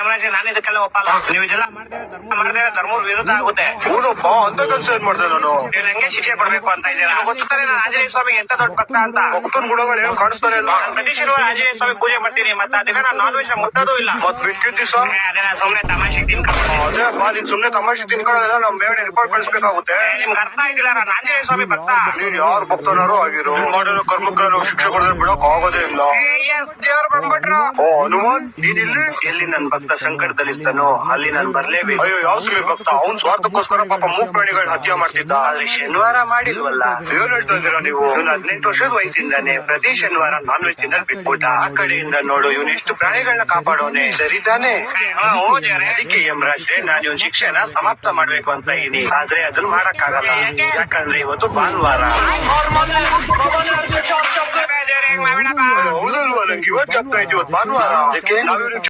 ಯಮರಾಜ ನಾನು ಇದಕ್ಕೆಲ್ಲ ಒಪ್ಪಲ್ಲ. ನೀವು ಇದೆಲ್ಲ ಮಾಡಿದ್ರೆ ಧರ್ಮದ ವಿರುದ್ಧ ಆಗುತ್ತೆ. ಹೌದಪ್ಪ, ಅಂತ ಕೆಲಸ ಏನ್ ಮಾಡ್ದೆ ನಾನು? ನೀವು ನಂಗೆ ಶಿಕ್ಷೆ ಕೊಡ್ಬೇಕು ಅಂತ ಇದ್ದೀರಾ? ಗೊತ್ತಾನೆ ನಾನು ಆಂಜನೇಯ ಸ್ವಾಮಿಗೆ ಎಂತ ದೊಡ್ಡ ಭಕ್ತ ಅಂತ. ಭಕ್ತನ ಗುಣಗಳು ಏನು ಕಾಣಿಸ್ತಾನೆ ಇಲ್ಲ. ನಾನು ಪ್ರತಿ ಶನಿವಾರ ಆಂಜನೇಯ ಸ್ವಾಮಿ ಪೂಜೆ ಮಾಡ್ತೀನಿ. ಮತ್ತೆ ಅದನ್ನ ನಾನು ನಾನ್ ವೆಜ್ ಮುಟ್ಟೋದು ಇಲ್ಲ. ಮತ್ ಮಿಕ್ಕಿದ ದಿವಸ ಅದನ್ನ ಸುಮ್ನೆ ತಮಾಷೆ ತಿನ್ಕೊಂಡು ಅದೇ ಅಪ್ಪ, ನೀನ್ ಸುಮ್ನೆ ತಮಾಷೆ ತಿನ್ಕೊಳ್ಳೋದೆಲ್ಲ ನಮ್ ಬೇರೆ ರಿಪೋರ್ಟ್ ಕಳಿಸ್ಬೇಕಾಗುತ್ತೆ. ನಿಮ್ಗೆ ಅರ್ಥ ಆಗಿಲ್ಲ. ನಾನು ಆಂಜನೇಯ ಸ್ವಾಮಿ ಭಕ್ತ. ನೀನ್ ಯಾರು ಭಕ್ತನಾರು ಆಗಿರೋ ಮಾಡಿರೋ ಕರ್ಮಕ್ಕೆ ನಾವು ಶಿಕ್ಷೆ ಕೊಡದೆ ಬಿಡಕ್ ಆಗೋದೇ ಇಲ್ಲ. ದೇವ್ರು ಬಂದ್ಬಿಟ್ರು. ಓ ಹನುಮಾನ್, ನೀನಿಲ್ಲಿ? ಎಲ್ಲಿ ನನ್ ಭಕ್ತ ಸಂಕಟದಲ್ಲಿರ್ತಾನೋ ಅಲ್ಲಿ ನಾನು ಬರ್ಲೇಬೇಕು. ಅಯ್ಯೋ, ಯಾವ ಸುಮ್ಮನೆ ಭಕ್ತ? ಅವ್ನ್ ಸ್ವಾರ್ಥಕ್ಕೋಸ್ಕರ ಪಾಪ ಮೂಕ್ ಪ್ರಾಣಿಗಳನ್ನ ಹತ್ಯೆ ಮಾಡ್ತಿದ್ದ. ಆದ್ರೆ ಶನಿವಾರ ಮಾಡಿಲ್ವಲ್ಲ. ಏನ್ ಹೇಳ್ತಾ ಇದ್ದೀರಾ ನೀವು? ಇವನು 18 ವರ್ಷದ ವಯಸ್ಸಿಂದಾನೆ ಪ್ರತಿ ಶನಿವಾರ ನಾನ್ ವೆಜ್ ತಿನ್ನಲ್ ಬಿಟ್ಬಿಟ್ಟ. ಆ ಕಡೆಯಿಂದ ನೋಡು ಇವನು ಎಷ್ಟು ಪ್ರಾಣಿಗಳನ್ನ ಕಾಪಾಡೋನೆ. ಸರಿ ತಾನೆ? ಅದಕ್ಕೆ ಯಮರಾಜ್ರೆ ನಾನು ಇವನ್ ಶಿಕ್ಷೆನ ಸಮಾಪ್ತ ಮಾಡ್ಬೇಕು ಅಂತ ಇದೀನಿ. ಆದ್ರೆ ಅದನ್ನ ಮಾಡಕ್ಕಾಗಲ್ಲ. ಯಾಕಂದ್ರೆ ಇವತ್ತು ಭಾನುವಾರ. ಹೌದಲ್ವಾ, ನಂಗೆ ಇವತ್ತು ಆಗ್ತಾ ಇತ್ತು, ಇವತ್ತು ಭಾನುವಾರ. ಅದಕ್ಕೆ ನಾವಿವ್ರಿಗೆ